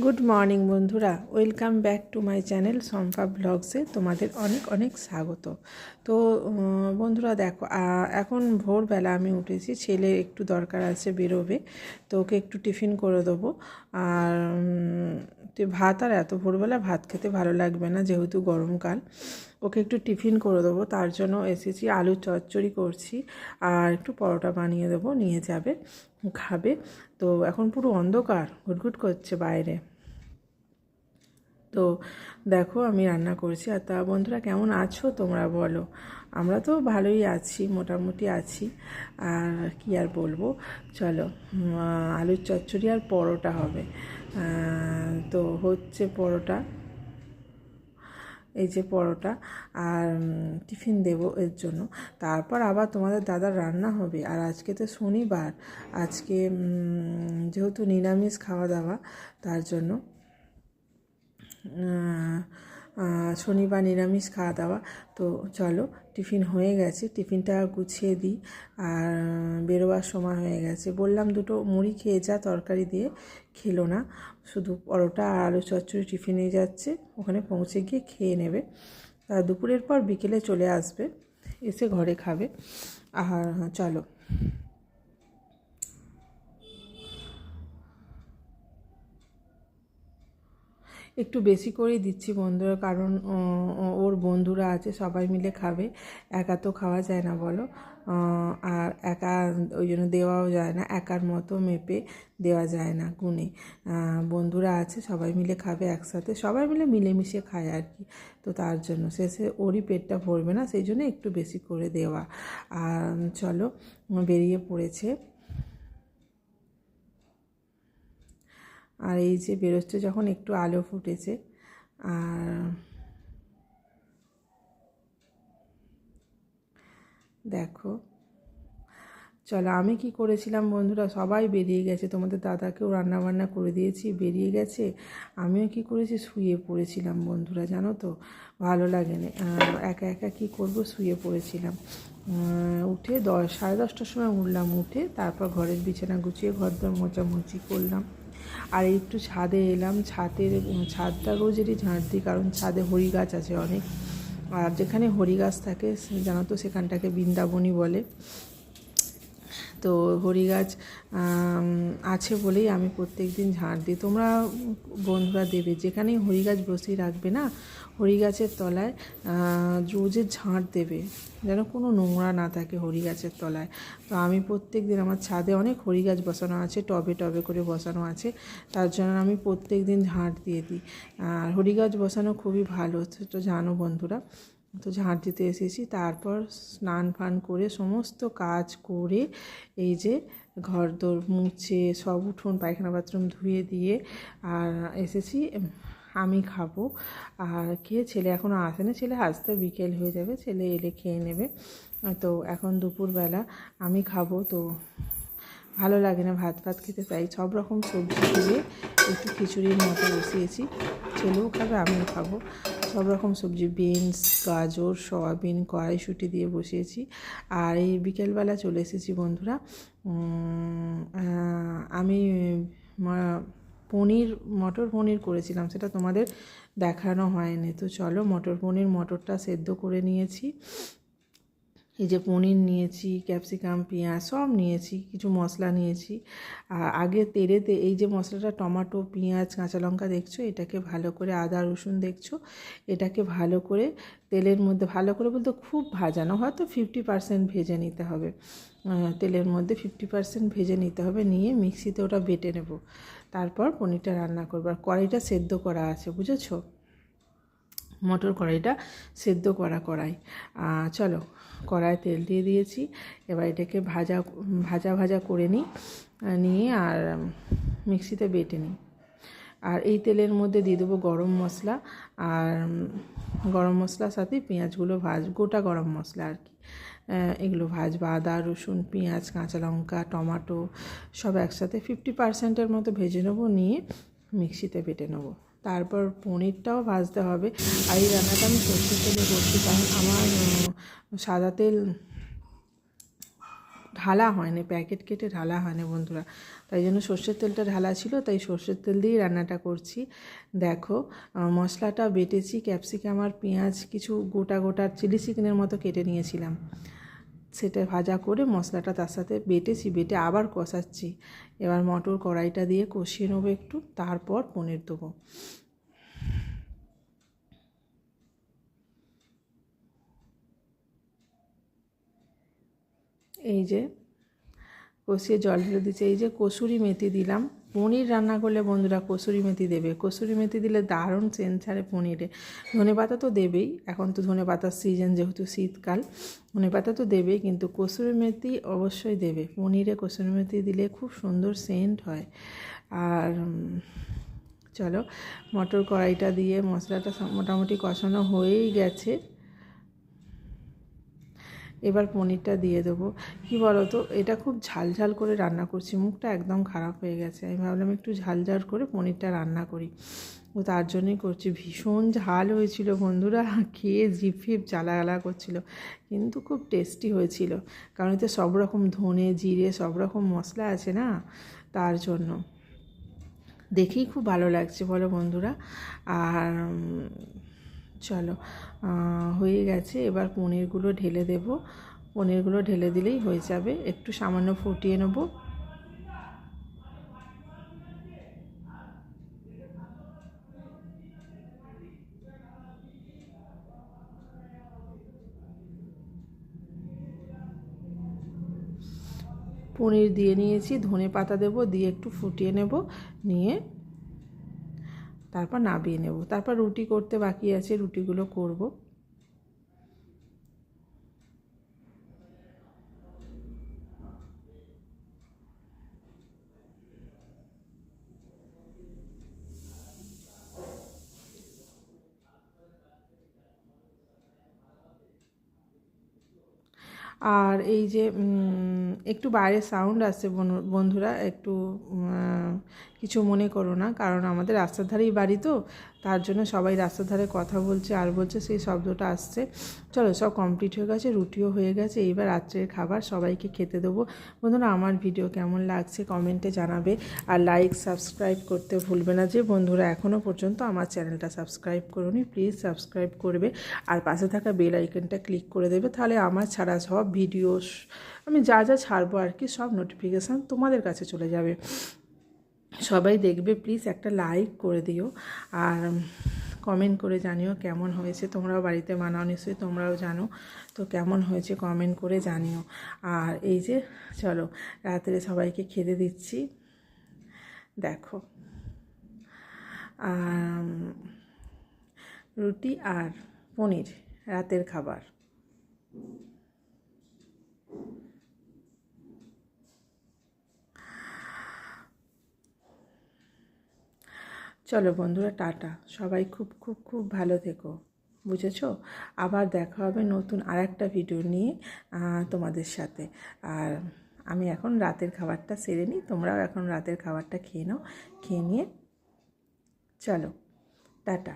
Good morning বন্ধুরা, welcome back to my channel Shampa ব্লগসে তোমাদের অনেক অনেক স্বাগত। তো বন্ধুরা দেখো, এখন ভোরবেলা আমি উঠেছি, ছেলে একটু দরকার আছে, বেরোবে, তো ওকে একটু টিফিন করে দেবো। আর ভাত আর এত ভোরবেলা ভাত খেতে ভালো লাগবে না, যেহেতু গরমকাল। ওকে একটু টিফিন করে দেবো, তার জন্য এসেছি। আলু চচ্চড়ি করছি আর একটু পরোটা বানিয়ে দেবো, নিয়ে যাবে, খাবে। তো এখন পুরো অন্ধকার, ঘুটঘুট করছে বাইরে। তো দেখো আমি রান্না করছি। আর তা বন্ধুরা, কেমন আছো তোমরা বলো? আমরা তো ভালোই আছি, মোটামুটি আছি। আর কি আর বলবো, চলো আলুর চচ্চড়ি আর পরোটা হবে। তো হচ্ছে পরোটা, এই যে পরোটা, আর টিফিন দেবো এর জন্য। তারপর আবার তোমাদের দাদার রান্না হবে। আর আজকে তো শনিবার, আজকে যেহেতু নিরামিষ খাওয়া দাওয়া, তার জন্য শনিবার নিরামিষ খাওয়া দাওয়া। তো চলো, টিফিন হয়ে গেছে, টিফিনটা গুছিয়ে দিই। আর বেরোবার সময় হয়ে গেছে। বললাম দুটো মুড়ি খেয়ে যা, তরকারি দিয়ে খেলো না, শুধু পরোটা আর আলু চচ্চড়ি টিফিনে যাচ্ছে, ওখানে পৌঁছে গিয়ে খেয়ে নেবে। দুপুরের পর বিকেলে চলে আসবে, এসে ঘরে খাবে। আর চলো, একটু বেশি করেই দিচ্ছি বন্ধুরা, কারণ ওর বন্ধুরা আছে, সবাই মিলে খাবে, একা তো খাওয়া যায় না বলো। আর একা ওই জন্য দেওয়াও যায় না, একার মতো মেপে দেওয়া যায় না গুণে। বন্ধুরা আছে, সবাই মিলে খাবে একসাথে, সবাই মিলে মিলেমিশে খায় আর কি। তো তার জন্য শেষে ওরই পেটটা ভরবে না, সেই জন্য একটু বেশি করে দেওয়া। আর চলো, বেরিয়ে পড়েছে। আর এই যে বেরোচ্ছে যখন, একটু আলো ফুটেছে। আর দেখো, চলো আমি কি করেছিলাম বন্ধুরা, সবাই বেরিয়ে গেছে, তোমাদের দাদাকেও রান্নাবান্না করে দিয়েছি, বেরিয়ে গেছে। আমিও কি করেছি, শুয়ে পড়েছিলাম বন্ধুরা, জানো তো, ভালো লাগে না একা একা কী করবো, শুয়ে পড়েছিলাম। উঠে 10, 10:30টার সময় উঠলাম, উঠে তারপর ঘরের বিছানা গুছিয়ে ঘরদোর মোছামুছি করলাম। আর একটু ছাদে এলাম, ছাদটা রোজেরই ঝাঁট দিই, কারণ ছাদে হরি গাছ আছে অনেক। আর যেখানে হরি গাছ থাকে জানো তো, সেখানটাকে বৃন্দাবনী বলে। তো হরি গাছ আছে বলেই আমি প্রত্যেক দিন ঝাঁট দিই। তোমরা বন্ধুরা দেবে, যেখানেই হরি গাছ বসিয়ে রাখবে না, হরি গাছের তলায় রোজের ঝাঁট দেবে, যেন কোনো নোংরা না থাকে হরি গাছের তলায়। তো আমি প্রত্যেক দিন, আমার ছাদে অনেক হরি গাছ বসানো আছে, টবে টবে করে বসানো আছে, তার জন্য আমি প্রত্যেক দিন ঝাঁট দিয়ে দিই। আর হরি গাছ বসানো খুবই ভালো, তো জানো বন্ধুরা। তো ঝাঁট দিতে এসেছি, তারপর স্নান ফান করে সমস্ত কাজ করে এই যে ঘরদোর মুছে সব উঠোন পায়খানা বাথরুম ধুয়ে দিয়ে আর এসেছি। আমি খাবো, আর খেয়ে, ছেলে এখনও আসেনি, ছেলে আসতে বিকেল হয়ে যাবে, ছেলে এলে খেয়ে নেবে। তো এখন দুপুরবেলা আমি খাবো, তো ভালো লাগে না ভাত ভাত খেতে, তাই সব রকম সবজি দিয়ে একটু খিচুড়ির মতো বসিয়েছি, ছেলেও খাবে আমিও খাবো। সব রকম সবজি, বিনস, গাজর, সয়াবিন, কড়াইশুঁটি দিয়ে বসিয়েছি। আর এই বিকেলবেলা চলে এসেছি বন্ধুরা। আমি মটর পনির করেছিলাম, সেটা তোমাদের দেখানো হয়নি। তো চলো, মটরটা সেদ্ধ করে নিয়েছি। এই যে পনির নিয়েছি, ক্যাপসিকাম, পেঁয়াজ সব নিয়েছি, কিছু মশলা নিয়েছি। আগে তেলেতে এই যে মশলাটা, টমেটো, পেঁয়াজ, কাঁচা লঙ্কা দেখছো, এটাকে ভালো করে, আদা রসুন দেখছো, এটাকে ভালো করে তেলের মধ্যে, ভালো করে বলতে খুব ভাজানো, হয়তো 50% ভেজে নিতে হবে, তেলের মধ্যে 50% ভেজে নিতে হবে, নিয়ে মিক্সিতে ওটা বেটে নেব। তারপর পনিরটা রান্না করবো। আর কড়াইটা সেদ্ধ করা আছে, বুঝেছো, মটর কড়াইটা সেদ্ধ করা কড়াই। চলো, কড়াই তেল দিয়ে দিয়েছি, এবার এটাকে ভাজা ভাজা ভাজা করে নিয়ে আর মিক্সিতে বেটে নিই। আর এই তেলের মধ্যে দিয়ে দেবো গরম মশলা, আর গরম মশলার সাথে পেঁয়াজগুলো গোটা গরম মশলা আর কি, এগুলো ভাজবো। আদা রসুন পেঁয়াজ কাঁচা লঙ্কা টমেটো সব একসাথে 50%-এর মতো ভেজে নেবো, নিয়ে মিক্সিতে বেটে নেবো। তারপর পনিরটাও ভাজতে হবে। আর এই রান্নাটা আমি সর্ষের তেলে করছি, কারণ আমার সাদা তেল ঢালা হয়নি, প্যাকেট কেটে ঢালা হয়নি বন্ধুরা, তাই জন্য সর্ষের তেলটা ঢালা ছিল, তাই সর্ষের তেল দিয়েই রান্নাটা করছি। দেখো মশলাটা বেটেছি, ক্যাপসিকাম আর পেঁয়াজ কিছু গোটা গোটা চিলি চিকেনের মতো কেটে নিয়েছিলাম, সেটা ভাজা করে মশলাটা তার সাথে বেটে আবার কষাচ্ছি। এবার মটর কড়াইটা দিয়ে কষিয়ে নেবো একটু, তারপর পনির দেবো। এই যে কষিয়ে জল ঢেলে দিচ্ছে। এই যে কসুরি মেথি দিলাম। পনির রান্না করলে বন্ধুরা কসুরি মেথি দেবে, কসুরি মেথি দিলে দারুণ সেন্ট ছাড়ে পনিরে। ধনেপাতা তো দেবেই, এখন তো ধনেপাতার সিজন, যেহেতু শীতকাল ধনেপাতা তো দেবেই, কিন্তু কসুরি মেথি অবশ্যই দেবে। পনিরে কসুরি মেথি দিলে খুব সুন্দর সেন্ট হয়। আর চলো, মটর কড়াইটা দিয়ে মশলাটা মোটামুটি কষানো হয়েই গেছে, এবার পনিরটা দিয়ে দেবো। কী বলো তো, এটা খুব ঝাল ঝাল করে রান্না করছি, মুখটা একদম খারাপ হয়ে গেছে, আমি ভাবলাম একটু ঝাল ঝাল করে পনিরটা রান্না করি, ও তার জন্যই করছি। ভীষণ ঝাল হয়েছিল বন্ধুরা, খেয়ে জিভ ফিভ জ্বালা করছিল, কিন্তু খুব টেস্টি হয়েছিল, কারণ এতে সব রকম ধনে জিরে সব রকম মশলা আছে না, তার জন্য দেখেই খুব ভালো লাগছে বলো বন্ধুরা। আর চলো, হয়ে গেছে, এবার পনিরগুলো ঢেলে দেব। পনিরগুলো ঢেলে দিলেই হয়ে যাবে, একটু সামান্য ফুটিয়ে নেব। পনির দিয়ে নিয়েছি, ধনে পাতা দেবো, দিয়ে একটু ফুটিয়ে নেব, নিয়ে তারপর নামিয়ে নেব। তারপর রুটি করতে বাকি আছে, রুটিগুলো করব। আর এই যে একটু বাইরে সাউন্ড আসছে বন্ধুরা, একটু কিছু মনে করো না, কারণ আমাদের রাস্তার ধারেই বাড়ি তো, তার জন্য সবাই রাস্তার ধারে কথা বলছে আর বলছে, সেই শব্দটা আসছে। চলো, সব কমপ্লিট হয়ে গেছে, রুটিও হয়ে গেছে, এইবার রাত্রের খাবার সবাইকে খেতে দেবো। বন্ধুরা, আমার ভিডিও কেমন লাগছে কমেন্টে জানাবে, আর লাইক সাবস্ক্রাইব করতে ভুলবে না। যে বন্ধুরা এখনও পর্যন্ত আমার চ্যানেলটা সাবস্ক্রাইব করোনি, প্লিজ সাবস্ক্রাইব করবে, আর পাশে থাকা বেল আইকনটা ক্লিক করে দেবে, তাহলে আমার ছাড়া সব ভিডিও, আমি যা যা ছাড়বো আর কি, সব নোটিফিকেশান তোমাদের কাছে চলে যাবে। সবাই দেখবে, প্লিজ একটা লাইক করে দিও, আর কমেন্ট করে জানিও কেমন হয়েছে। তোমরাও বাড়িতে বানাও নিশ্চয়ই, তোমরাও জানো, তো কেমন হয়েছে কমেন্ট করে জানিও। আর এই যে চলো, রাত্রে সবাইকে খেতে দিচ্ছি। দেখো, রুটি আর পনির রাতের খাবার। চলো বন্ধুরা, টাটা, সবাই খুব খুব খুব ভালো থেকো, বুঝেছো? আবার দেখা হবে নতুন আর একটা ভিডিও নিয়ে তোমাদের সাথে। আর আমি এখন রাতের খাবারটা সেরে নিই, তোমরাও এখন রাতের খাবারটা খেয়ে নাও, খেয়ে নিয়ে চলো, টাটা।